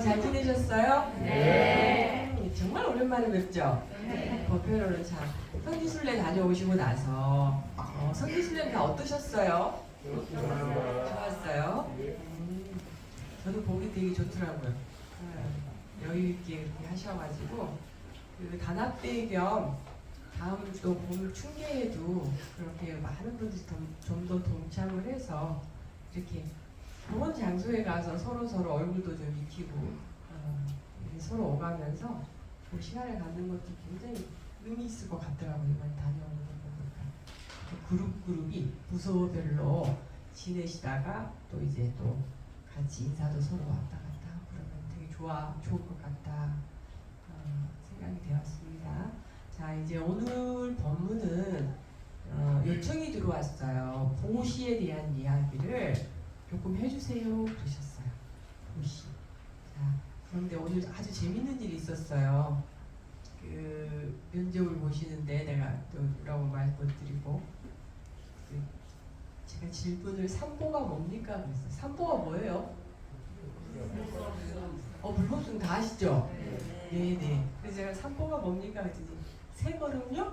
잘 지내셨어요? 네. 정말 오랜만에 뵙죠? 법회로는 참 성지순례 다녀오시고 나서 성지순례는 다 어떠셨어요? 좋았어요? 저도 보기 되게 좋더라고요. 여유 있게 이렇게 하셔가지고 그 단합대 겸 다음 또 봄 충계에도 그렇게 많은 분들이 좀 더 동참을 해서 이렇게 좋은 장소에 가서 서로 얼굴도 좀 익히고 이렇게 서로 오가면서 그 시간을 갖는 것도 굉장히 의미 있을 것 같더라고요. 이번에 다녀오는 거 보니까 그룹이 부서별로 지내시다가 또 이제 또 같이 인사도 서로 왔다 갔다 하고 그러면 되게 좋을 것 같다 생각이 되었습니다. 자, 이제 오늘 법문은 요청이 들어왔어요. 보시에 대한 이야기를 조금 해주세요 그러셨어요. 보시. 자, 그런데 오늘 아주 재밌는 일이 있었어요. 그 면접을 보시는데 내가 또 뭐라고 말씀드리고 제가 질문을 삼보가 뭡니까 그랬어요. 삼보가 뭐예요? 불법승 다 아시죠? 네네. 그래서 제가 삼보가 뭡니까 그랬더니 세 걸음요?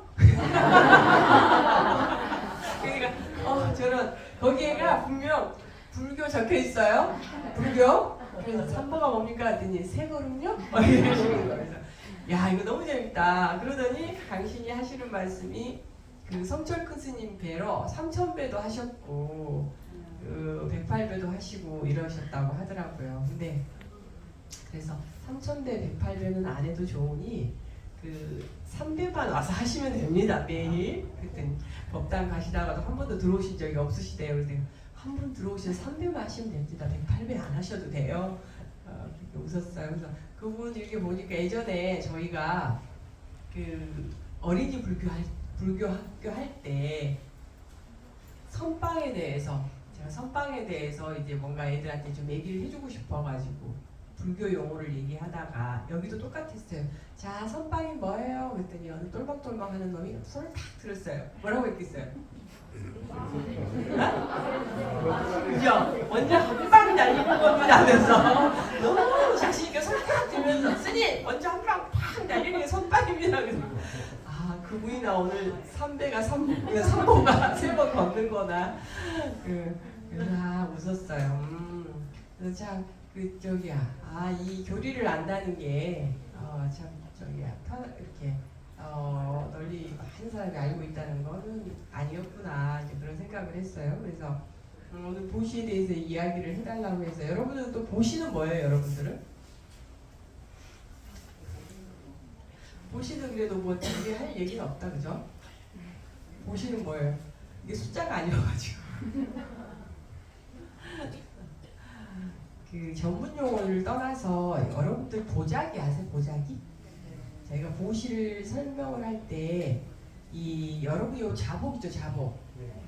그러니까 저는 거기에가 분명 불교 적혀 있어요. 불교. 그래서 삼보가 뭡니까 했더니 세 걸음요? 이러시는 거예요. 야, 이거 너무 재밌다. 그러더니 당신이 하시는 말씀이 그 성철큰 스님 배로 3000배도 하셨고 그 108배도 하시고 이러셨다고 하더라고요. 근데 그래서 3000배 108배는 안 해도 좋으니 그 3배만 와서 하시면 됩니다. 매일. 그랬더니 법당 가시다가도 한 번도 들어오신 적이 없으시대요. 그래서 한 번 들어오셔서 3배만 하시면 됩니다. 108배 안 하셔도 돼요. 그렇게 웃었어요. 그래서 그분 이렇게 보니까 예전에 저희가 그 어린이 불교 학교 할 때 선빵에 대해서 제가 선빵에 대해서 이제 뭔가 애들한테 좀 얘기를 해주고 싶어가지고 불교 용어를 얘기하다가 여기도 똑같았어요. 자, 선빵이 뭐예요? 그랬더니 어느 똘박똘박 하는 놈이 손을 탁 들었어요. 뭐라고 했겠어요? 그죠? 먼저 한 방 날리는 겁니다 하면서 너무 자신있게 손을 탁 들면서 스님! 먼저 한 방 팍 날리는 게 선빵입니다. 그래서 그분이나 오늘 3배가 3보가 3번 걷는 거나 웃었어요. 그래서 참 이 교리를 안다는 게 이렇게 널리 많은 사람이 알고 있다는 거는 아니었구나 이제 그런 생각을 했어요. 그래서 오늘 보시에 대해서 이야기를 해달라고 해서 여러분들은 또 보시는 뭐예요, 여러분들은? 보시는 그래도 뭐 되게 할 얘기는 없다, 그죠? 보시는 뭐예요? 이게 숫자가 아니어가지고 그 전문 용어를 떠나서 여러분들 보자기 아세요? 보자기? 저희가 보시를 설명을 할 때 여러분이 요 자복이죠, 자복.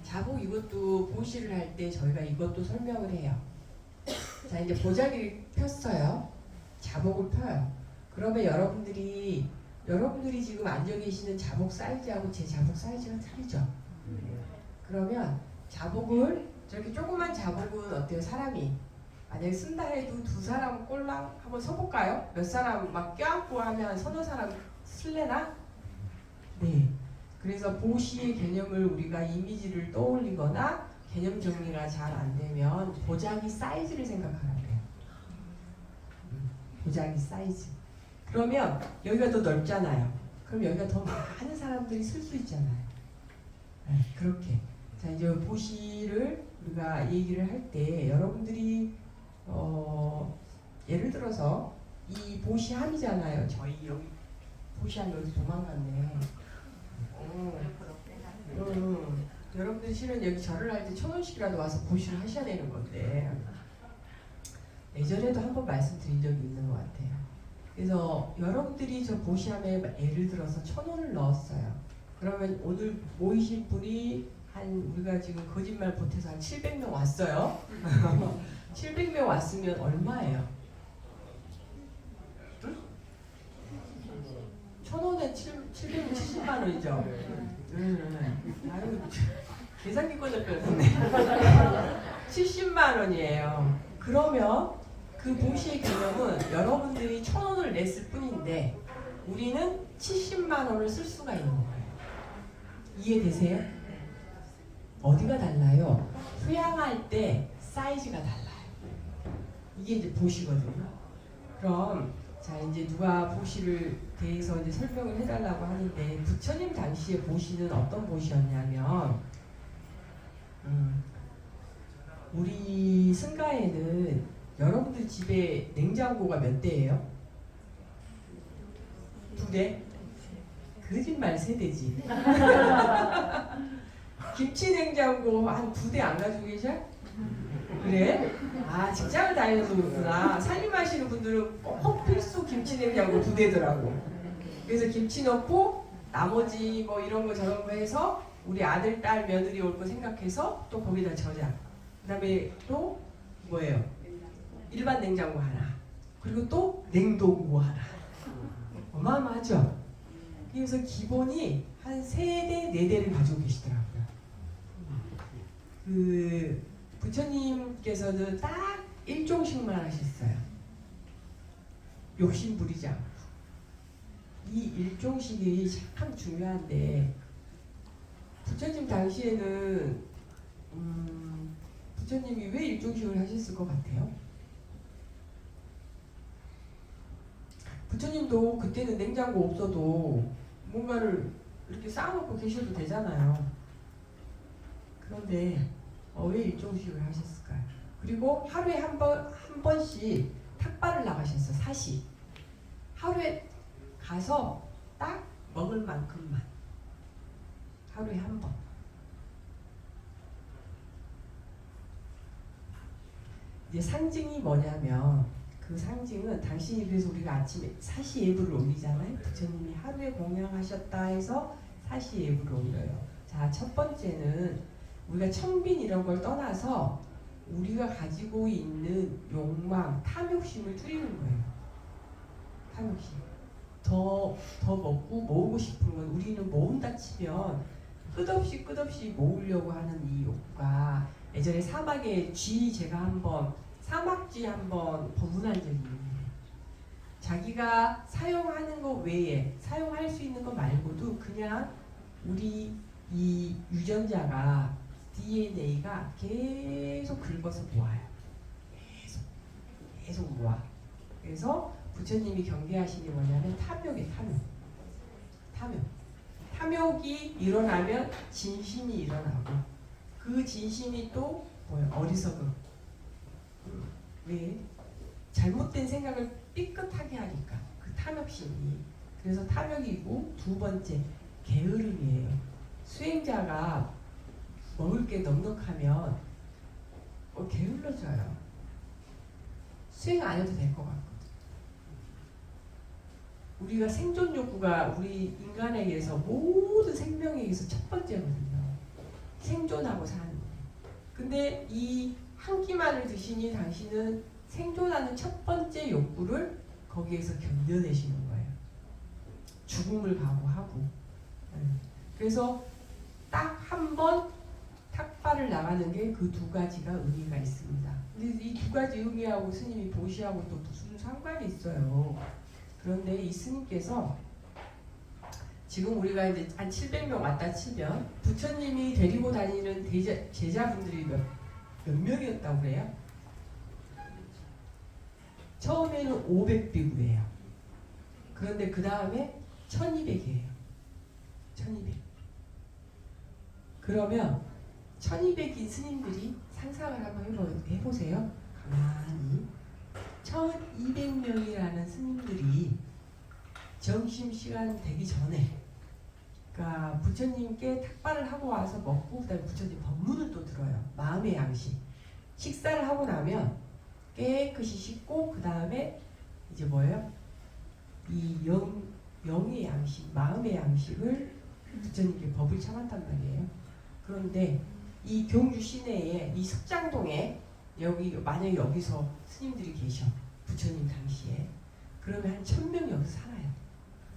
자복 이것도 보시를 할 때 저희가 이것도 설명을 해요. 자, 이제 보자기를 폈어요. 자복을 펴요. 그러면 여러분들이 지금 앉아 계시는 자복 사이즈하고 제 자복 사이즈가 틀리죠. 그러면 자복을 저렇게 조그만 자복은 어때요? 사람이 만약에 쓴다 해도 두 사람 꼴랑 한번 서볼까요? 몇 사람 막 껴안고 하면 서너 사람 쓸래나? 네. 그래서 보시의 개념을 우리가 이미지를 떠올리거나 개념 정리가 잘 안 되면 보자기 사이즈를 생각하라고 해요. 보자기 사이즈. 그러면 여기가 더 넓잖아요. 그럼 여기가 더 많은 사람들이 쓸 수 있잖아요. 네, 그렇게. 자, 이제 보시를 우리가 얘기를 할 때 여러분들이 예를 들어서 이 보시함이잖아요. 저희 여기 보시함 여기서 도망갔네. 여러분들이 실은 여기 절을 할 때 1000원씩이라도 와서 보시를 하셔야 되는 건데 예전에도 한번 말씀드린 적이 있는 것 같아요. 그래서 여러분들이 저 보시함에 예를 들어서 1000원을 넣었어요. 그러면 오늘 모이신 분이 우리가 지금 거짓말 보태서 한 700명 왔어요. 700명 왔으면 얼마예요? 1000원에 770만 원이죠. 아유, 계산기 꺼낼 뻔했네. 70만 원이에요. 그러면 그 보시의 개념은 여러분들이 1,000원을 냈을 뿐인데 우리는 70만 원을 쓸 수가 있는 거예요. 이해되세요? 어디가 달라요? 수양할 때 사이즈가 달라요. 이게 이제 보시거든요. 그럼 자 이제 누가 보시를 대해서 이제 설명을 해달라고 하는데 부처님 당시에 보시는 어떤 보시였냐면 우리 승가에는 여러분들 집에 냉장고가 몇 대예요? 2대? 거짓말 3대지. 김치 냉장고 한 2대 안 가지고 계셔? 그래? 아 직장을 다녀서 그렇구나. 살림하시는 분들은 꼭 필수 김치 냉장고 2대더라고. 그래서 김치 넣고 나머지 뭐 이런 거 저런 거 해서 우리 아들, 딸, 며느리 올 거 생각해서 또 거기다 저장. 그 다음에 또 뭐예요? 일반 냉장고 하나. 그리고 또 냉동고 하나. 어마어마하죠? 그래서 기본이 한 3대, 4대를 가지고 계시더라고요. 그 부처님께서는 딱 1종씩만 하셨어요. 욕심 부리지 않고. 이 1종씩이 참 중요한데 부처님 당시에는 부처님이 왜 1종씩을 하셨을 것 같아요? 부처님도 그때는 냉장고 없어도 뭔가를 이렇게 쌓아놓고 계셔도 되잖아요. 그런데 왜 1종씩을 하셨을까요? 그리고 하루에 한 번씩 탁발을 나가셨어. 사시. 하루에 가서 딱 먹을 만큼만. 하루에 한 번. 이제 상징이 뭐냐면 그 상징은 당신이 그래서 우리가 아침에 사시예불을 올리잖아요. 부처님이 하루에 공양하셨다 해서 사시예불을 올려요. 자, 첫 번째는 우리가 천빈 이런 걸 떠나서 우리가 가지고 있는 욕망, 탐욕심을 줄이는 거예요. 탐욕심. 더 먹고 모으고 싶은 건 우리는 모은다 치면 끝없이 모으려고 하는 이 욕구가 예전에 사막의 쥐 제가 한번 사막쥐 한번 법문한 적이 있는데 자기가 사용하는 것 외에 사용할 수 있는 것 말고도 그냥 우리 이 유전자가 DNA가 계속 긁어서 모아요. 계속 모아. 그래서 부처님이 경계하시는 게 뭐냐면 탐욕이에요. 탐욕이 일어나면 진심이 일어나고 그 진심이 또 뭐예요? 어리석음. 왜? 잘못된 생각을 삐끗하게 하니까 그 탐욕심이. 그래서 탐욕이고 두 번째 게으름이에요. 수행자가 먹을 게 넉넉하면 게을러져요. 수행 안 해도 될 것 같거든. 우리가 생존 욕구가 우리 인간에게서 모든 생명에게서 첫 번째거든요. 생존하고 사는 거. 근데 이 한 끼만을 드시니 당신은 생존하는 첫 번째 욕구를 거기에서 견뎌내시는 거예요. 죽음을 각오하고. 그래서 딱 한 번 탁발을 나가는 게 그 2가지가 의미가 있습니다. 근데 이 2가지 의미하고 스님이 보시하고 또 무슨 상관이 있어요. 그런데 이 스님께서 지금 우리가 이제 한 700명 왔다 치면 부처님이 데리고 다니는 제자분들이 몇 명이었다고 그래요? 처음에는 500비구예요. 그런데 그 다음에 1200이에요. 1200. 그러면 1200인 스님들이 상상을 한번 해보세요. 가만히 1200명이라는 스님들이 점심시간 되기 전에 그러니까 부처님께 탁발을 하고 와서 먹고 그 다음에 부처님 법문을 또 들어요. 마음의 양식. 식사를 하고 나면 깨끗이 씻고 그 다음에 이제 뭐예요? 이 영의 양식, 마음의 양식을 부처님께 법을 참았단 말이에요. 그런데 이 경주 시내에 이 석장동에 여기 만약에 여기서 스님들이 계셔. 부처님 당시에. 그러면 한 1000명이 여기서 살아요.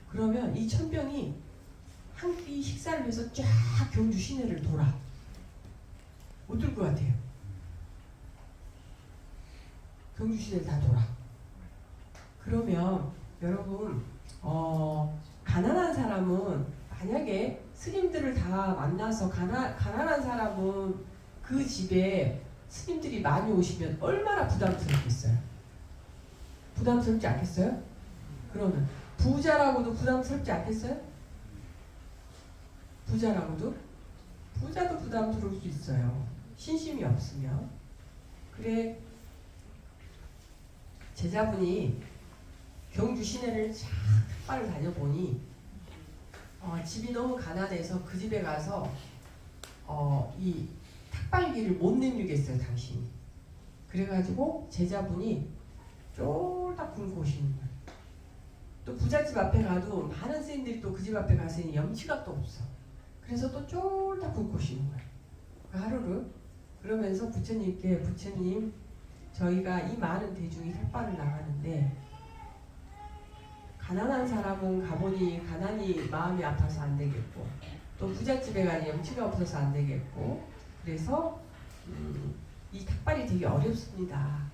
그러면 이 1000명이 한 끼 식사를 위해서 쫙 경주 시내를 돌아. 어떨 것 같아요? 경주시대를 다 돌아. 그러면 여러분 가난한 사람은 만약에 스님들을 다 만나서 가난한 사람은 그 집에 스님들이 많이 오시면 얼마나 부담스럽겠어요? 부담스럽지 않겠어요? 그러면 부자라고도 부담스럽지 않겠어요? 부자라고도? 부자도 부담스러울 수 있어요. 신심이 없으면. 그래 제자분이 경주 시내를 쫙 탁발을 다녀보니 집이 너무 가난해서 그 집에 가서 이 탁발기를 못 내밀겠어요 당신이. 그래가지고 제자분이 쫄딱 굶고 오시는 거예요. 또 부잣집 앞에 가도 많은 스님들이 또 그 집 앞에 가서는 염치가 또 없어. 그래서 또 쫄딱 굶고 오시는 거예요. 그 하루를. 그러면서 부처님께 부처님 저희가 이 많은 대중이 탁발을 나가는데 가난한 사람은 가보니 가난이 마음이 아파서 안 되겠고 또 부잣집에 가니 염치가 없어서 안 되겠고 그래서 이 탁발이 되게 어렵습니다.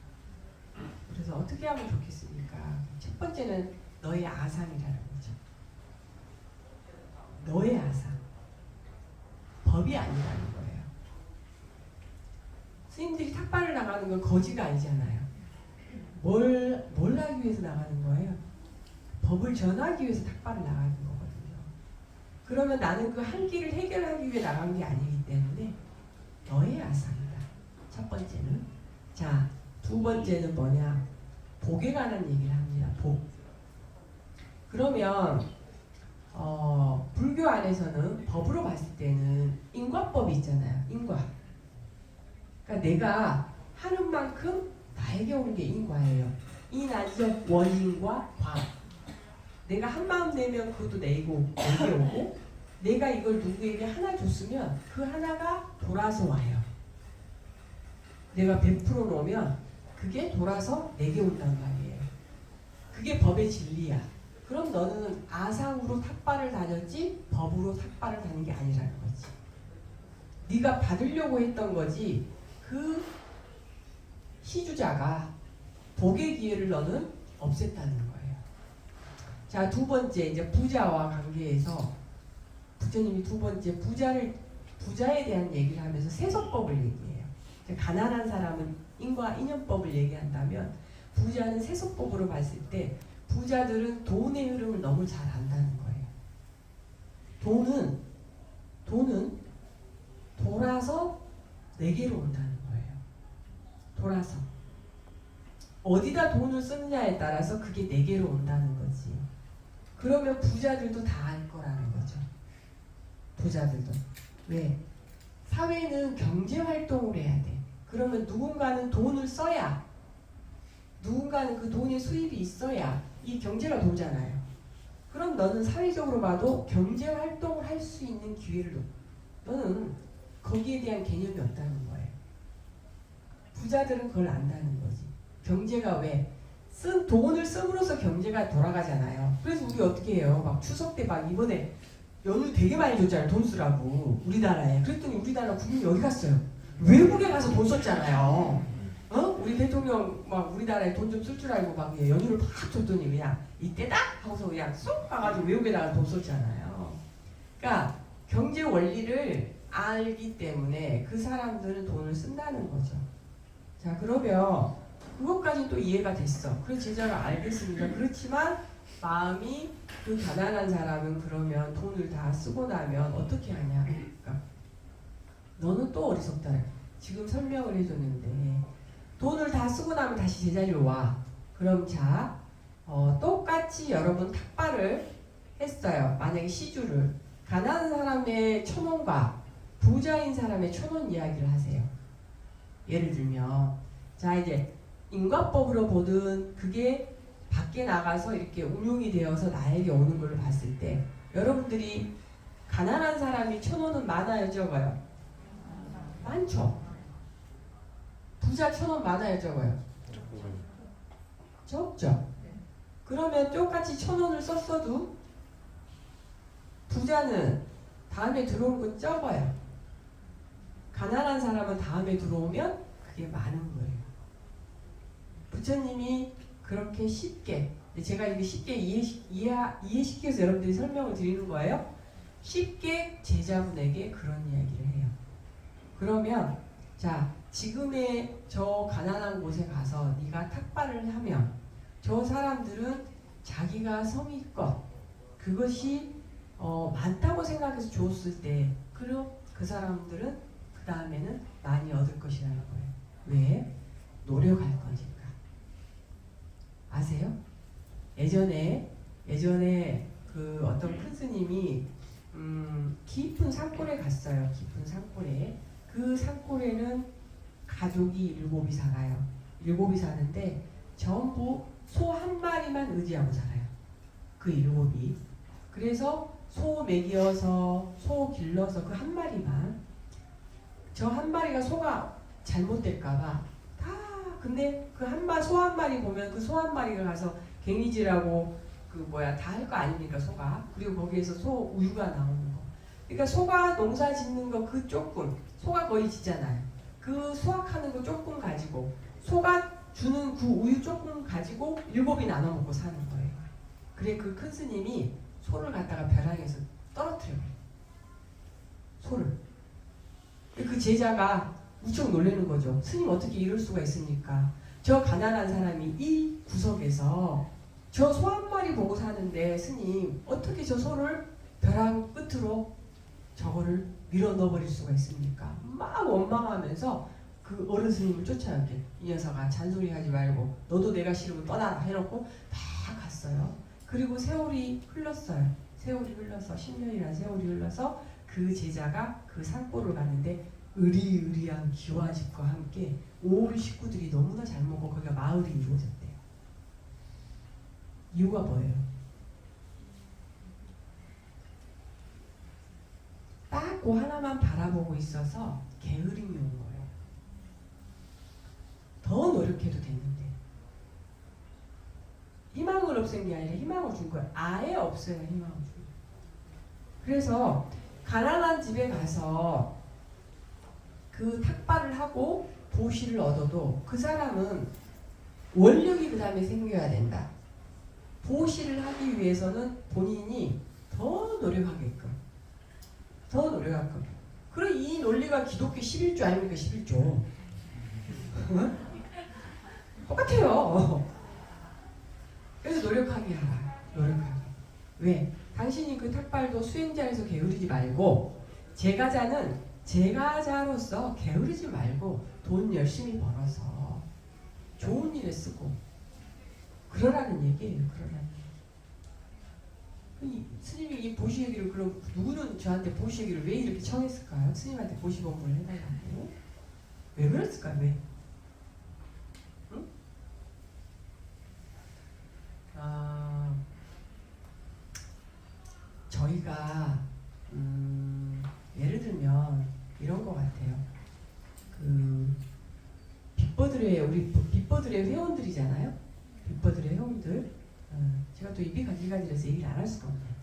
그래서 어떻게 하면 좋겠습니까? 첫 번째는 너의 아상이라는 거죠. 너의 아상. 법이 아니라는 거예요. 스님들이 탁발을 나가는 건 거지가 아니잖아요. 뭘 하기 위해서 나가는 거예요? 법을 전하기 위해서 탁발을 나가는 거거든요. 그러면 나는 그 한계를 해결하기 위해 나간 게 아니기 때문에 너의 아상이다. 첫 번째는. 자, 두 번째는 뭐냐? 복에 관한 얘기를 합니다. 복. 그러면 불교 안에서는 법으로 봤을 때는 인과법이 있잖아요. 인과. 그러니까 내가 하는 만큼 나에게 오는 게 인과예요. 인안적 원인과 과. 내가 한 마음 내면 그것도 내게 오고 내가 이걸 누구에게 하나 줬으면 그 하나가 돌아서 와요. 내가 100% 놓으면 그게 돌아서 내게 온단 말이에요. 그게 법의 진리야. 그럼 너는 아상으로 탁발을 다녔지 법으로 탁발을 다닌 게 아니라는 거지. 네가 받으려고 했던 거지 그 시주자가 복의 기회를 너는 없앴다는 거예요. 자, 두 번째 이제 부자와 관계에서 부처님이 두 번째 부자에 대한 얘기를 하면서 세속법을 얘기해요. 가난한 사람은 인과 인연법을 얘기한다면 부자는 세속법으로 봤을 때 부자들은 돈의 흐름을 너무 잘 안다는 거예요. 돈은 돌아서 내게로 온다는 거예요. 돌아서. 어디다 돈을 쓰느냐에 따라서 그게 내게로 온다는 거지. 그러면 부자들도 다 알 거라는 거죠. 부자들도. 왜? 사회는 경제활동을 해야 돼. 그러면 누군가는 돈을 써야 누군가는 그 돈의 수입이 있어야 이 경제가 돌잖아요. 그럼 너는 사회적으로 봐도 경제활동을 할 수 있는 기회를 너는 거기에 대한 개념이 없다는 거예요. 부자들은 그걸 안다는 거지. 경제가 왜? 돈을 씀으로써 경제가 돌아가잖아요. 그래서 우리 어떻게 해요? 막 추석 때 막 이번에 연휴 되게 많이 줬잖아요. 돈 쓰라고. 우리나라에. 그랬더니 우리나라 국민이 어디 갔어요? 외국에 가서 돈 썼잖아요. 우리 대통령 막 우리나라에 돈 좀 쓸 줄 알고 막 연휴를 막 줬더니 그냥 이때다 하고서 그냥 쏙 가가지고 외국에다가 돈 썼잖아요. 그러니까 경제 원리를 알기 때문에 그 사람들은 돈을 쓴다는 거죠. 자, 그러면 그것까지 또 이해가 됐어. 그래서 제자가 알겠습니다. 그렇지만 마음이 그 가난한 사람은 그러면 돈을 다 쓰고 나면 어떻게 하냐. 그러니까 너는 또 어리석다. 지금 설명을 해줬는데 돈을 다 쓰고 나면 다시 제자리로 와. 그럼 자, 똑같이 여러분 탁발을 했어요. 만약에 시주를. 가난한 사람의 천원과 부자인 사람의 천원 이야기를 하세요. 예를 들면 자, 이제 인과법으로 보든 그게 밖에 나가서 이렇게 운용이 되어서 나에게 오는 걸로 봤을 때 여러분들이 가난한 사람이 천원은 많아요, 적어요? 많죠. 부자 천원 많아요, 적어요? 적죠. 그러면 똑같이 천원을 썼어도 부자는 다음에 들어올 건 적어요. 가난한 사람은 다음에 들어오면 그게 많은 거예요. 부처님이 그렇게 쉽게, 제가 이게 쉽게 이해시켜서 여러분들이 설명을 드리는 거예요. 쉽게 제자분에게 그런 이야기를 해요. 그러면 자, 지금의 저 가난한 곳에 가서 네가 탁발을 하면 저 사람들은 자기가 성의껏 그것이 많다고 생각해서 줬을 때 그럼 그 사람들은 그 다음에는 많이 얻을 것이라는 거예요. 왜? 노력할 거니까. 아세요? 예전에 그 어떤 큰 스님이 깊은 산골에 갔어요. 깊은 산골에. 그 산골에는 가족이 7이 살아요. 7이 사는데 전부 소 한 마리만 의지하고 살아요. 그 7이. 그래서 소 먹여서 소 길러서 그 한 마리만, 저 한 마리가 소가 잘못될까봐 다, 근데 그 소 한 마리 보면 그 소 한 마리가 가서 갱이질하고 다 할 거 아닙니까, 소가. 그리고 거기에서 소 우유가 나오는 거. 그러니까 소가 농사 짓는 거 그 조금, 소가 거의 짓잖아요. 그 수확하는 거 조금 가지고, 소가 주는 그 우유 조금 가지고 7이 나눠 먹고 사는 거예요. 그래 그 큰 스님이 소를 갖다가 벼랑에서 떨어뜨려요. 소를. 그 제자가 무척 놀라는 거죠. 스님 어떻게 이럴 수가 있습니까? 저 가난한 사람이 이 구석에서 저 소 한 마리 보고 사는데 스님 어떻게 저 소를 벼랑 끝으로 저거를 밀어 넣어버릴 수가 있습니까? 막 원망하면서 그 어른 스님을 쫓아요. 이 녀석아 잔소리하지 말고 너도 내가 싫으면 떠나라 해놓고 막 갔어요. 그리고 세월이 흘렀어요. 세월이 흘러서 10년이라는 세월이 흘러서 그 제자가 그 산골을 갔는데 으리으리한 기와집과 함께 온 식구들이 너무나 잘 먹고 거기가 마을이 이루어졌대요. 이유가 뭐예요? 딱 그 하나만 바라보고 있어서 게으름이 온 거예요. 더 노력해도 됐는데. 희망을 없앤 게 아니라 희망을 준 거예요. 아예 없어요. 희망을 준 거예요. 그래서 가난한 집에 가서 그 탁발을 하고 보시를 얻어도 그 사람은 원력이 그 다음에 생겨야 된다. 보시를 하기 위해서는 본인이 더 노력하게끔. 더 노력하게끔. 그럼 이 논리가 기독교 11조 아닙니까? 11조. 똑같아요. 그래서 노력하게 하라. 노력하게. 왜? 당신이 그 탁발도 수행자에서 게으르지 말고 제가자는 제가자로서 게으르지 말고 돈 열심히 벌어서 좋은 일에 쓰고 그러라는 얘기예요. 그러라는 얘기. 스님이 이 보시 얘기를 그럼 누구는 저한테 보시 얘기를 왜 이렇게 청했을까요? 스님한테 보시 공부를 해달라고. 왜 그랬을까요? 왜? 응? 저희가 예를 들면 이런 것 같아요. 우리 빅버들의 회원들이잖아요. 빅버들의 회원들. 제가 또 입이 가질가질해서 얘기를 안 할 수가 없네요.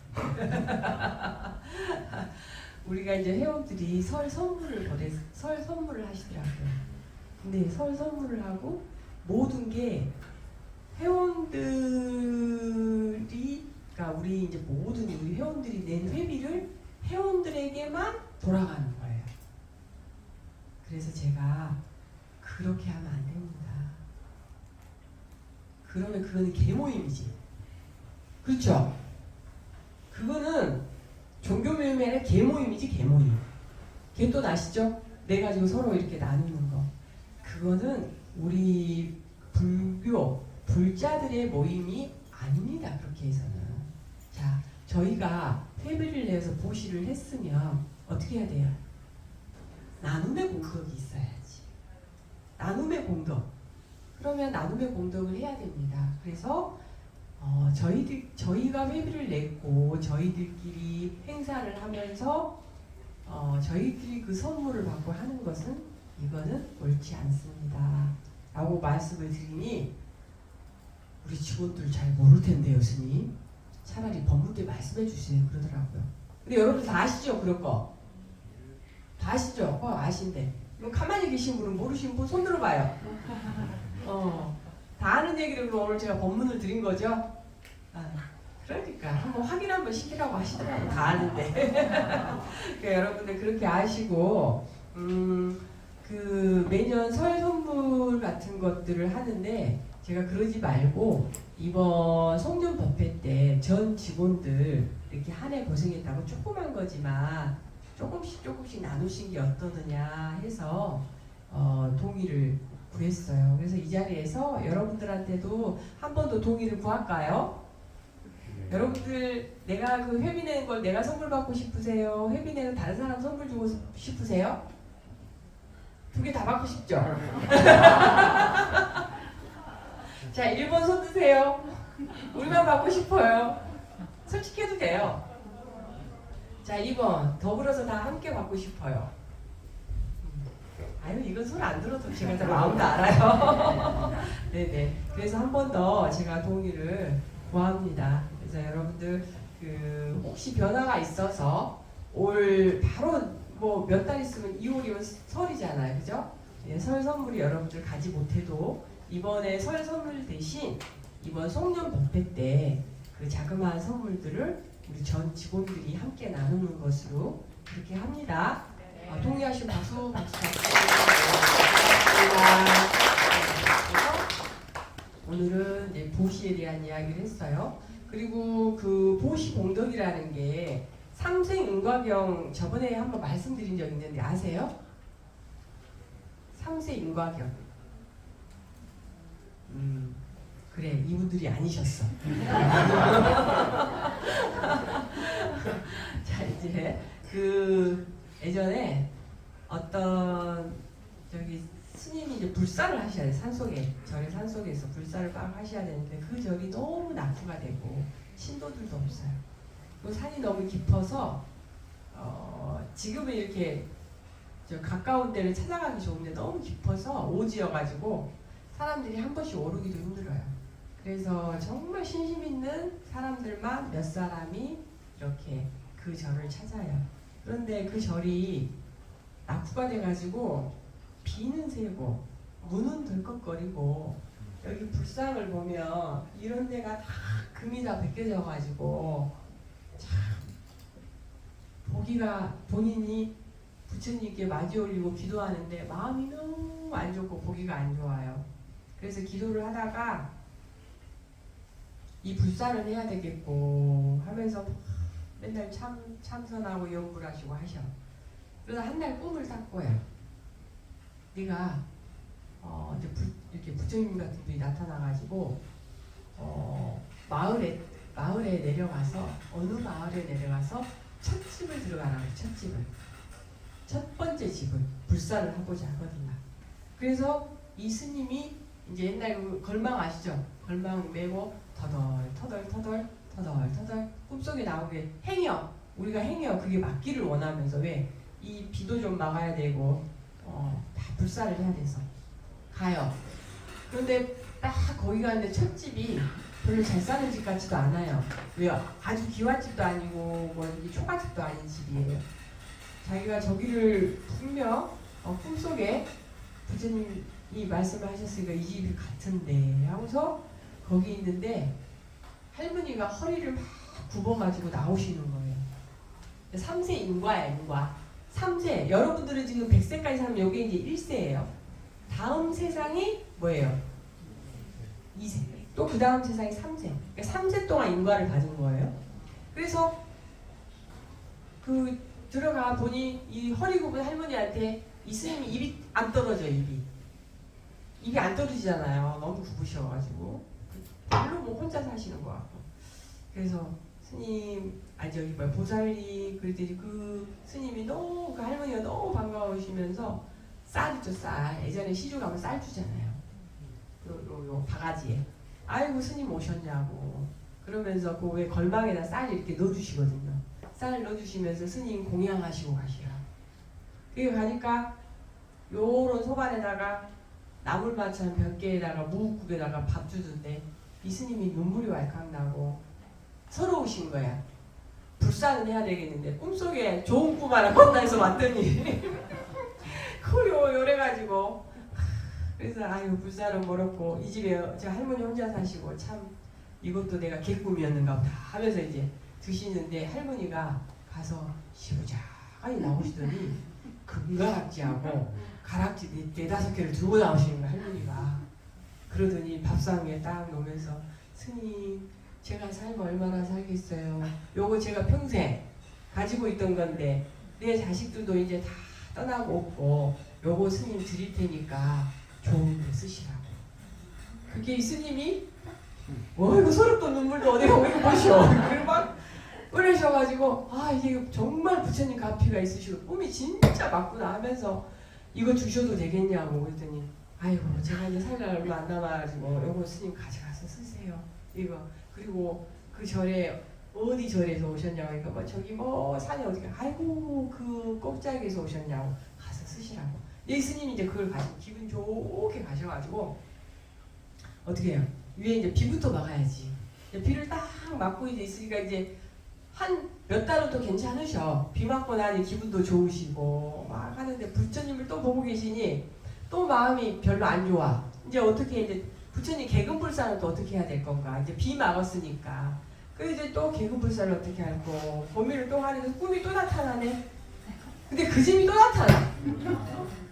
우리가 이제 회원들이 설 선물을 하시더라고요. 근데 설 선물을 하고 모든 게 회원들이, 그러니까 우리 이제 모든 우리 회원들이 낸 회비를 회원들에게만 돌아가는 거예요. 그래서 제가 그렇게 하면 안 됩니다. 그러면 그거는 계모임이지. 그렇죠? 그거는 종교 모임이 아니라 계모임이지, 계모임. 걔 또 아시죠? 내 가지고 서로 이렇게 나누는 거. 그거는 우리 불자들의 모임이 아닙니다. 그렇게 해서는. 자, 저희가 회비를 내서 보시를 했으면 어떻게 해야 돼요? 나눔의 공덕이 있어야지. 나눔의 공덕. 그러면 나눔의 공덕을 해야 됩니다. 그래서 저희가 회비를 냈고 저희들끼리 행사를 하면서 저희들이 그 선물을 받고 하는 것은 이거는 옳지 않습니다. 라고 말씀을 드리니 우리 직원들 잘 모를 텐데요, 스님. 차라리 법무부에 말씀해 주세요. 그러더라고요. 근데 여러분 다 아시죠? 그런 거. 다 아시죠? 아신데. 이거 가만히 계신 분은 모르시는 분 손 들어봐요. 다 얘기를 그럼 오늘 제가 법문을 드린 거죠? 아, 그러니까 한번 확인 한번 시키라고 하시더라고요. 다 아는데. 그러니까 여러분들 그렇게 아시고 그 매년 설 선물 같은 것들을 하는데 제가 그러지 말고 이번 송년 법회 때 전 직원들 이렇게 한 해 고생했다고 조그만 거지만 조금씩 나누신 게 어떠느냐 해서 동의를 구했어요. 그래서 이 자리에서 여러분들한테도 한 번 더 동의를 구할까요? 여러분들 내가 그 회비 내는 걸 내가 선물 받고 싶으세요? 회비 내는 다른 사람 선물 주고 싶으세요? 두 개 다 받고 싶죠? 자, 1번 손 드세요. 우리만 받고 싶어요. 솔직해도 돼요. 자, 2번 더불어서 다 함께 받고 싶어요. 아유, 이건 손 안 들어도 제가 다 마음도 알아요. 네네. 그래서 한 번 더 제가 동의를 구합니다. 그래서 여러분들 그 혹시 변화가 있어서 올 바로 뭐 몇 달 있으면 2월이면 설이잖아요, 그죠? 네, 설 선물이 여러분들 가지 못해도 이번에 설 선물 대신 이번 송년 법회 때 그 자그마한 선물들을 우리 전 직원들이 함께 나누는 것으로 그렇게 합니다. 동의하시고 박수 박수. 오늘은 이제 보시에 대한 이야기를 했어요. 그리고 그 보시 공덕이라는 게 삼세인과경 저번에 한번 말씀드린 적 있는데 아세요? 삼세인과경. 그래, 이분들이 아니셨어. 자, 이제 그 예전에 어떤 저기 스님이 이제 불사를 하셔야 돼. 산속에, 절의 산속에서 불사를 막 하셔야 되는데 그 절이 너무 낙후가 되고 신도들도 없어요. 그 산이 너무 깊어서 지금은 이렇게 저 가까운 데를 찾아가기 좋은데 너무 깊어서 오지여가지고 사람들이 한 번씩 오르기도 힘들어요. 그래서 정말 신심 있는 사람들만 몇 사람이 이렇게 그 절을 찾아요. 그런데 그 절이 낙후가 돼가지고 비는 새고 문은 덜컥거리고 여기 불상을 보면 이런 데가 다 금이 다 벗겨져가지고 참 보기가 본인이 부처님께 마디 올리고 기도하는데 마음이 너무 안 좋고 보기가 안 좋아요. 그래서 기도를 하다가 이 불사를 해야 되겠고 하면서 맨날 참선하고 연구를 하시고 하셔. 그러다 한 날 꿈을 딱 꿔요. 네가 이제 이렇게 부처님 같은 분이 나타나가지고 마을에 내려가서 어느 마을에 내려가서 첫 집을 들어가라고. 첫 집을 첫 번째 집을 불사를 하고자 하거든요. 그래서 이 스님이 이제 옛날 그 걸망 아시죠? 걸망 메고 터덜 꿈속에 나오게 행여 우리가 행여 그게 맞기를 원하면서 왜 이 비도 좀 막아야 되고 다 불사를 해야 돼서 가요. 그런데 딱 거기 가는데 첫 집이 별로 잘 사는 집 같지도 않아요. 왜요? 아주 기와집도 아니고 뭐 초가집도 아닌 집이에요. 자기가 저기를 분명 꿈속에 부처님이 말씀을 하셨으니까 이 집이 같은데 하고서 거기 있는데 할머니가 허리를 막 굽어가지고 나오시는 거예요. 3세 인과야, 인과. 3세. 여러분들은 지금 100세까지 살면 여기 이제 1세예요. 다음 세상이 뭐예요? 2세. 또 그 다음 세상이 3세. 그러니까 3세 동안 인과를 가진 거예요. 그래서 그 들어가 보니 이 허리 굽은 할머니한테 이 스님이 입이 안 떨어져. 입이 안 떨어지잖아요. 너무 굽으셔가지고 별로 뭐 혼자 사시는 것 같고. 그래서 스님, 저기 보살이 그랬더니 그 스님이 너무 그 할머니가 너무 반가우시면서 쌀 있죠, 쌀. 예전에 시주 가면 쌀 주잖아요. 요 바가지에. 아이고 스님 오셨냐고. 그러면서 그 왜 걸망에다 쌀 이렇게 넣어주시거든요. 쌀 넣어주시면서 스님 공양하시고 가시라. 그게 가니까 요런 소반에다가 나물마찬 몇 개에다가 무국국에다가 밥 주던데 이 스님이 눈물이 왈칵 나고 서러우신 거야. 불사는 해야 되겠는데 꿈속에 좋은 꿈 하나 건너서 왔더니 그요 요래가지고 그래서 아유 불사는 멀었고 이 집에 제 할머니 혼자 사시고 참 이것도 내가 개꿈이었는가 보다 하면서 이제 드시는데 할머니가 가서 시부자하니 나오시더니 금가락지하고 가락지 네다섯 개를 들고 나오시는 거야 할머니가. 그러더니 밥상에 딱 놓으면서 스님 제가 살면 얼마나 살겠어요. 요거 제가 평생 가지고 있던 건데 내 자식들도 이제 다 떠나고 없고 요거 스님 드릴 테니까 좋은 데 쓰시라고. 그게 이 스님이 이거 소름도 눈물도 어디가 왜 보셔. 그리고 막 그러셔가지고 아 이게 정말 부처님 가피가 있으시고 꿈이 진짜 맞구나 하면서 이거 주셔도 되겠냐고 그랬더니 아이고 제가 이제 살 날 얼마 안 남아가지고 요거 스님 가져가서 쓰세요 이거. 그리고 그 절에 어디 절에서 오셨냐고 하니까 뭐 저기 뭐 산에 어디 아이고 그 꼭자기에서 오셨냐고 가서 쓰시라고. 이 스님이 이제 그걸 가지고 기분 좋게 가셔가지고 어떻게 해요? 위에 이제 비부터 막아야지. 비를 딱 막고 이제 있으니까 이제 한 몇 달은 또 괜찮으셔. 비 맞고 나니 기분도 좋으시고 막 하는데 부처님을 또 보고 계시니 또 마음이 별로 안 좋아. 이제 어떻게 이제 부처님 개근불사는 또 어떻게 해야 될 건가. 이제 비 막았으니까. 그래서 이제 또 개근불사를 어떻게 할고 고민을 또 하는데 꿈이 또 나타나네. 근데 그 짐이 또 나타나.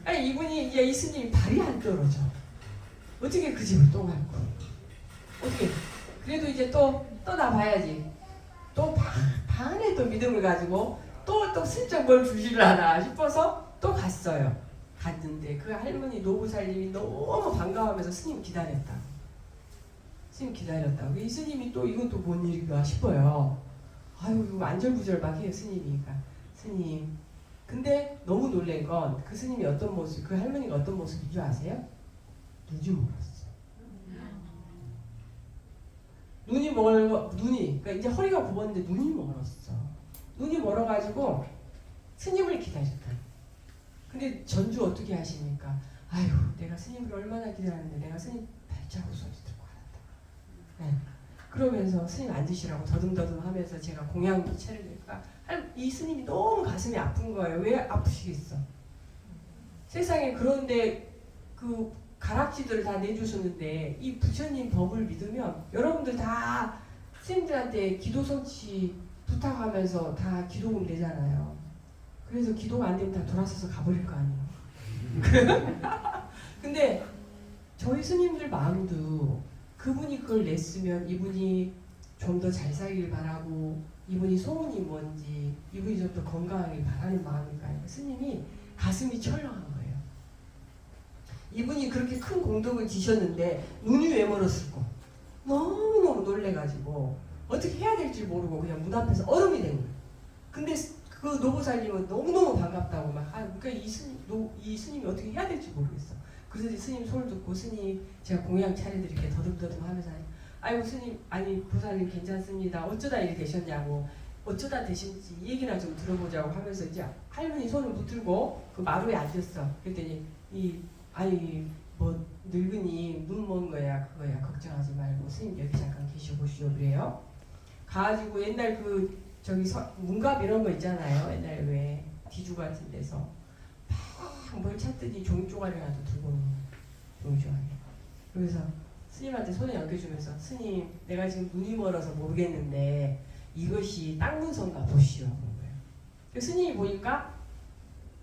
아니 이분이 이제 이 스님이 발이 안 떨어져. 어떻게 그 집을 또 갈고. 어떻게. 그래도 이제 또 나봐야지. 또 반에 또 믿음을 가지고 또 슬쩍 뭘 주실라나 싶어서 또 갔어요. 갔는데 그 할머니 노부살님이 너무 반가워하면서 스님 기다렸다. 스님 기다렸다고. 이 스님이 또 이건 또 뭔 일인가 싶어요. 아유 이거 안절부절 막 해요 스님이. 그러니까 스님. 근데 너무 놀란 건 그 스님이 어떤 모습, 그 할머니가 어떤 모습인 줄 아세요? 눈이 멀었어. 그러니까 이제 허리가 굽었는데 눈이 멀었어. 눈이 멀어가지고 스님을 기다렸다. 근데 전주 어떻게 하십니까? 아유, 내가 스님을 얼마나 기다렸는데 내가 스님 발자국 소리 듣고 알았다. 네. 그러면서 스님 앉으시라고 더듬더듬 하면서 제가 공양도 차려드릴까? 이 스님이 너무 가슴이 아픈 거예요. 왜 아프시겠어? 세상에 그런데 그 가락지들을 다 내주셨는데 이 부처님 법을 믿으면 여러분들 다 스님들한테 기도 성취 부탁하면서 다 기도금 내잖아요. 그래서 기도가 안 되면 다 돌아서서 가버릴 거 아니에요. 근데 저희 스님들 마음도 그분이 그걸 냈으면 이분이 좀 더 잘 살길 바라고 이분이 소원이 뭔지 이분이 좀 더 건강하길 바라는 마음일까요? 스님이 가슴이 철렁한 거예요. 이분이 그렇게 큰 공덕을 지셨는데 눈이 왜 멀었을까? 너무너무 놀래가지고 어떻게 해야 될지 모르고 그냥 문 앞에서 얼음이 된 거예요. 근데 그 노보살님은 너무너무 반갑다고 막 그러니까 이 스님이 어떻게 해야 될지 모르겠어. 그래서 스님 손을 듣고 스님 제가 공양 차려드릴게 더듬더듬 하면서 아이고 스님 아니 보살님 괜찮습니다. 어쩌다 이렇게 되셨냐고 어쩌다 되신지 얘기나 좀 들어보자고 하면서 이제 할머니 손을 붙들고 그 마루에 앉았어. 그랬더니 아니 뭐 늙으니 눈 먼 거야 그거야 걱정하지 말고 스님 여기 잠깐 계셔보시오 그래요. 가가지고 옛날 그 저기 문갑 이런 거 있잖아요. 옛날에 왜 뒤주 같은 데서 막 뭘 찾더니 종이쪼가리라도 들고 오는 종이쪼가리. 그래서 스님한테 손에 얹겨주면서 스님 내가 지금 눈이 멀어서 모르겠는데 이것이 땅 문서인가 보시오 그런 거예요. 스님이 보니까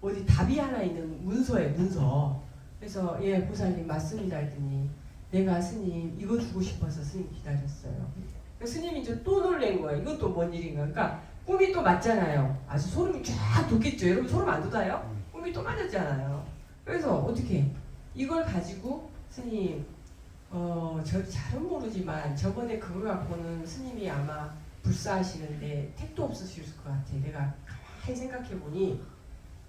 어디 답이 하나 있는 문서예요 문서. 그래서 예 보살님 맞습니다 했더니 내가 스님 이거 주고 싶어서 스님 기다렸어요. 스님이 이제 또 놀란 거예요. 이것도 뭔 일인가. 그러니까 꿈이 또 맞잖아요. 아주 소름이 쫙 돋겠죠. 여러분 소름 안 돋아요? 꿈이 또 맞았잖아요. 그래서 어떻게 이걸 가지고 스님 저 잘은 모르지만 저번에 그걸 갖고는 스님이 아마 불사하시는데 택도 없으실 것 같아. 내가 가만히 생각해보니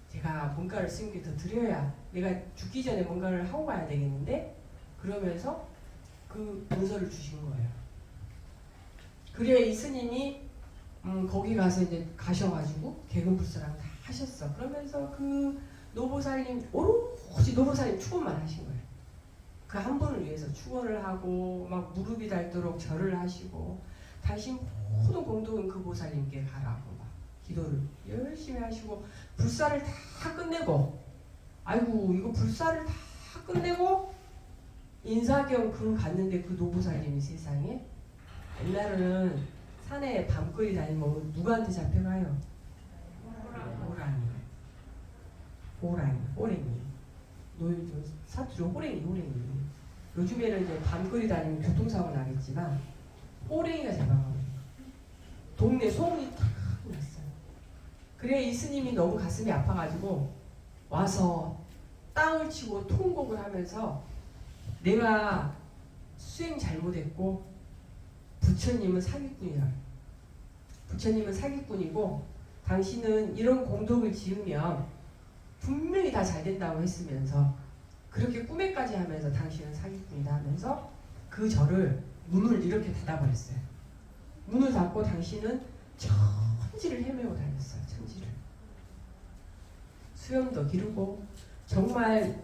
제가 뭔가를 스님께 더 드려야 내가 죽기 전에 뭔가를 하고 가야 되겠는데 그러면서 그 문서를 주신 거예요. 그래 이 스님이 거기 가서 이제 가셔가지고 개근불사랑 다 하셨어. 그러면서 그 노보살님 오로지 노보살님 축원만 하신 거예요. 그 한 분을 위해서 축원을 하고 막 무릎이 닳도록 절을 하시고 당신 모든 공덕은 그 보살님께 가라고 막 기도를 열심히 하시고 불사를 다 끝내고 아이고 이거 불사를 다 끝내고 인사경 그 갔는데 그 노부사님이 세상에 옛날에는 산에 밤거리 다니면 누구한테 잡혀가요? 호랑이. 사투리 호랭이. 요즘에는 이제 밤거리 다니면 교통사고 나겠지만 호랭이가 잡아가거든요. 동네 소문이 탁 났어요. 그래 이 스님이 너무 가슴이 아파가지고 와서 땅을 치고 통곡을 하면서 내가 수행 잘못했고 부처님은 사기꾼이고 당신은 이런 공덕을 지으면 분명히 다 잘 된다고 했으면서 그렇게 꿈에까지 하면서 당신은 사기꾼이다 하면서 그 절을 문을 이렇게 닫아버렸어요. 문을 닫고 당신은 천지를 헤매고 다녔어요. 천지를. 수염도 기르고 정말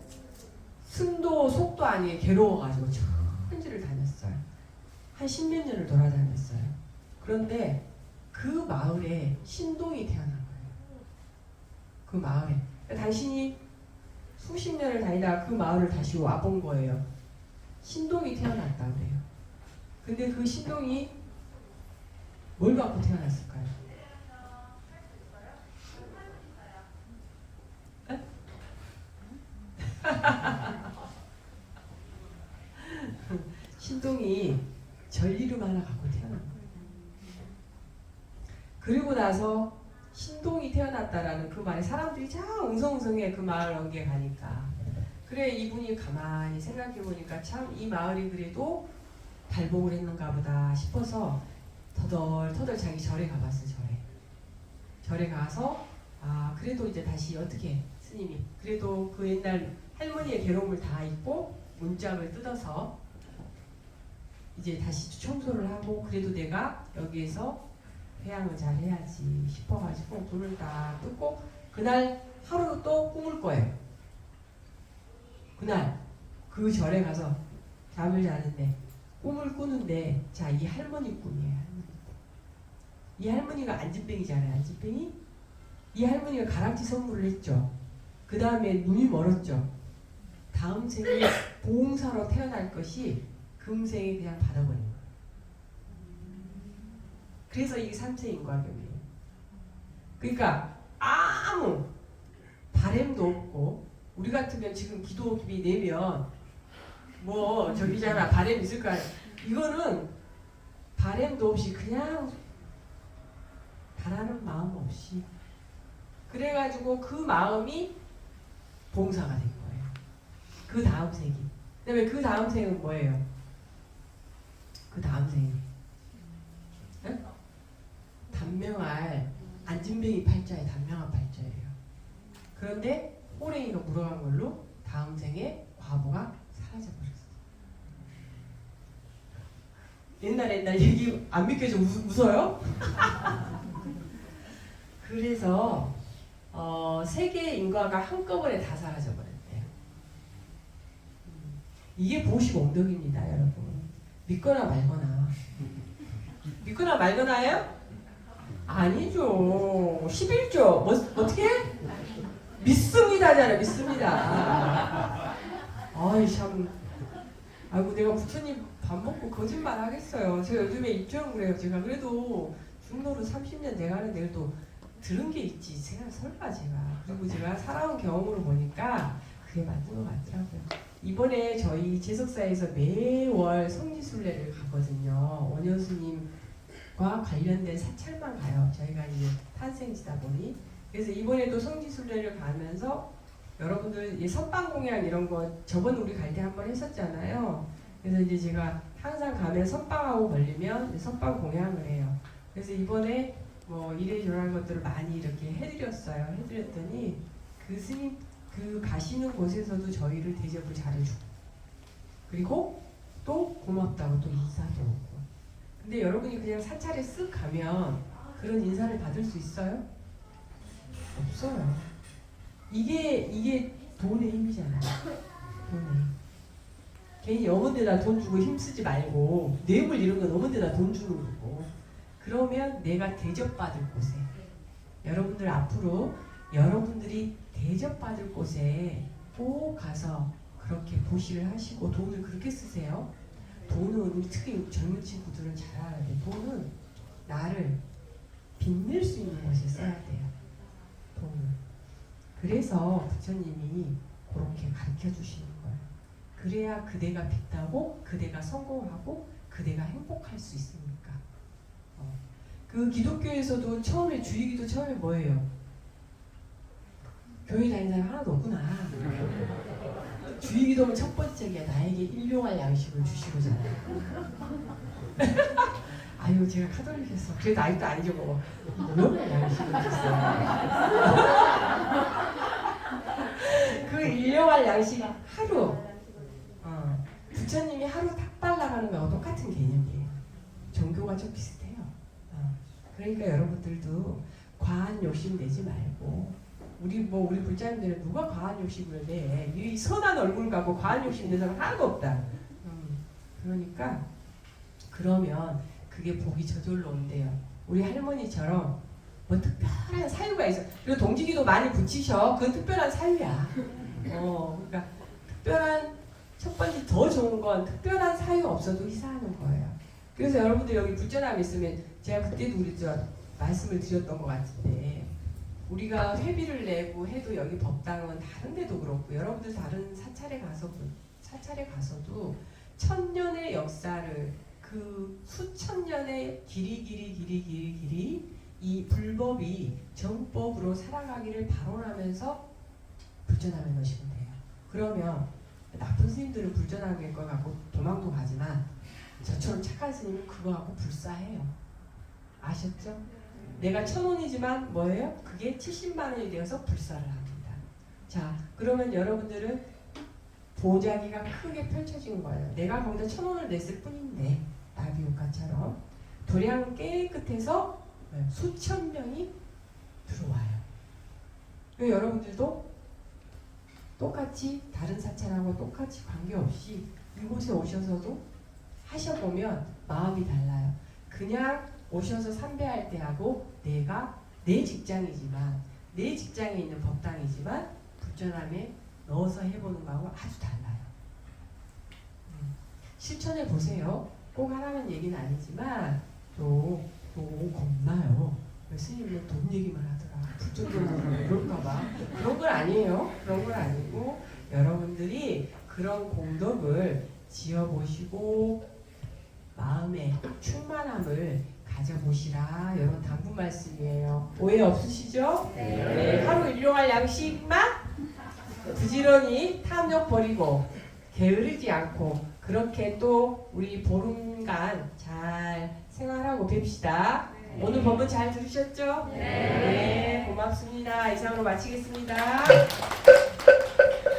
숨도 속도 아니게 괴로워가지고 천지를 다녔어요. 한 10몇 년을 돌아다녔어요. 그런데 그 마을에 신동이 태어난 거예요. 그 마을에. 당신이 수십 년을 다니다가 그 마을을 다시 와본 거예요. 신동이 태어났다 그래요. 근데 그 신동이 뭘 갖고 태어났을까요? 신동이 전리름 하나 갖고 태어난 거예요. 그리고 나서 신동이 태어났다라는 그 말에 사람들이 참 웅성웅성해. 그 마을 언기에 가니까. 그래 이분이 가만히 생각해보니까 참 이 마을이 그래도 발복을 했는가 보다 싶어서 터덜터덜 자기 절에 가봤어요. 절에 가서 그래도 이제 다시 어떻게 스님이 그래도 그 옛날 할머니의 괴로움을 다 잊고 문짝을 뜯어서 이제 다시 청소를 하고 그래도 내가 여기에서 회양을 잘 해야지 싶어가지고 눈을 다 뜨고 그날 하루 또 꿈을 거예요. 그날 그 절에 가서 잠을 자는데 꿈을 꾸는데 자 이 할머니 꿈이에요. 이 할머니가 안진뱅이잖아요. 안진뱅이. 이 할머니가 가락지 선물을 했죠. 그 다음에 눈이 멀었죠. 다음 생에 보응사로 태어날 것이 금생에 그냥 받아버린 거예요. 그래서 이게 삼세인과경이에요. 그러니까 아무 바램도 없고 우리 같으면 지금 기도비 내면 뭐 저기잖아 바램 있을까? 이거는 바램도 없이 그냥 바라는 마음 없이 그래가지고 그 마음이 봉사가 된 거예요. 그 다음 생이. 그다음에 그 다음 생은 뭐예요? 그 다음 생이 단명할 안진뱅이 팔자에 단명한 팔자예요. 그런데 호랭이가 물어간 걸로 다음 생에 과부가 사라져버렸어요. 옛날 얘기 안 믿겨서 웃어요? 그래서 세 개의 인과가 한꺼번에 다 사라져버렸대요. 이게 보시공덕입니다, 여러분. 믿거나 말거나. 믿거나 말거나예요? 아니죠. 11조. 어떻게? 믿습니다잖아. 믿습니다. 아이 참. 아이고 내가 부처님 밥 먹고 거짓말 하겠어요. 제가 요즘에 입장 그래요. 제가 그래도 중노릇 30년 돼가는데 그래도 들은 게 있지. 설마 제가. 그리고 제가 살아온 경험으로 보니까 그게 맞는 것 같더라고요. 이번에 저희 제석사에서 매월 성지순례를 가거든요. 원효스님과 관련된 사찰만 가요. 저희가 이제 탄생지다 보니. 그래서 이번에도 성지순례를 가면서 여러분들 선빵공양 이런 거 저번 우리 갈 때 한번 했었잖아요. 그래서 이제 제가 항상 가면 선빵하고 걸리면 선빵 공양을 해요. 그래서 이번에 뭐 이래저래한 것들을 많이 이렇게 해드렸어요. 해드렸더니 그 스님 그 가시는 곳에서도 저희를 대접을 잘해주고 그리고 또 고맙다고 또 인사도 오고. 근데 여러분이 그냥 사찰에 쓱 가면 그런 인사를 받을 수 있어요? 없어요. 이게 돈의 힘이잖아요. 돈의 힘. 괜히 어문 데다 돈 주고 힘쓰지 말고 뇌물 이런 건 어문 데다 돈 주는 거고. 그러면 내가 대접받을 곳에 여러분들 앞으로 여러분들이 대접받을 곳에 꼭 가서 그렇게 보시를 하시고 돈을 그렇게 쓰세요. 돈은 특히 젊은 친구들은 잘 알아야 돼. 돈은 나를 빛낼 수 있는 것에 써야 돼요. 돈을. 그래서 부처님이 그렇게 가르쳐 주시는 거예요. 그래야 그대가 빛나고 그대가 성공하고 그대가 행복할 수 있으니까. 그 기독교에서도 처음에 주의기도 처음에 뭐예요? 교회 다니는 사람 하나도 없구나. 주의기도는 첫 번째가 나에게 일용할 양식을 주시고잖아요. 아유 제가 카톨릭했어. 그래도 아직도 아니죠 뭐. 일용할 양식을 주세요. 그 일용할 양식 하루. 부처님이 하루 탁발 나가는 거하고 똑같은 개념이에요. 종교가 좀 비슷해요. 그러니까 여러분들도 과한 욕심 내지 말고 우리 불자님들은 누가 과한 욕심을 내? 이 선한 얼굴 갖고 과한 욕심 내는 사람 하나도 없다. 그러니까 그러면 그게 복이 저절로 온대요. 우리 할머니처럼 뭐 특별한 사유가 있어. 그리고 동지기도 많이 붙이셔. 그건 특별한 사유야. 그러니까 특별한 첫 번째 더 좋은 건 특별한 사유 없어도 희사하는 거예요. 그래서 여러분들 여기 불전함 있으면 제가 그때도 그랬죠. 말씀을 드렸던 것 같은데 우리가 회비를 내고 해도 여기 법당은 다른 데도 그렇고 여러분들 다른 사찰에 가서도 천년의 역사를 그 수천 년의 길이 이 불법이 정법으로 살아가기를 발언하면서 불전함에 넣으시면 돼요. 그러면 나쁜 스님들은 불전함일 것 같고 도망도 가지만 저처럼 착한 스님은 그거 갖고 불사해요. 아셨죠? 내가 1,000원이지만 뭐예요? 그게 70만 원이 되어서 불사를 합니다. 자, 그러면 여러분들은 보자기가 크게 펼쳐진 거예요. 내가 거기다 1,000원을 냈을 뿐인데 나비효과처럼 도량은 깨끗해서 수천 명이 들어와요. 여러분들도 똑같이 다른 사찰하고 똑같이 관계없이 이곳에 오셔서도 하셔보면 마음이 달라요. 그냥 오셔서 삼배할 때 하고 내가 내 직장이지만 내 직장에 있는 법당이지만 불전함에 넣어서 해보는 거하고 아주 달라요. 실천해 보세요. 꼭 하라는 얘기는 아니지만 또 겁나요. 스님은 돈 얘기만 하더라. 불전도만 이럴까봐. 그런 건 아니에요. 그런 건 아니고 여러분들이 그런 공덕을 지어보시고 마음의 충만함을 가져보시라. 이런 당부 말씀이에요. 오해 없으시죠? 네. 하루 일용할 양식만 부지런히 탐욕 버리고 게으르지 않고 그렇게 또 우리 보름간 잘 생활하고 뵙시다. 오늘 법문 잘 들으셨죠? 네. 고맙습니다. 이상으로 마치겠습니다.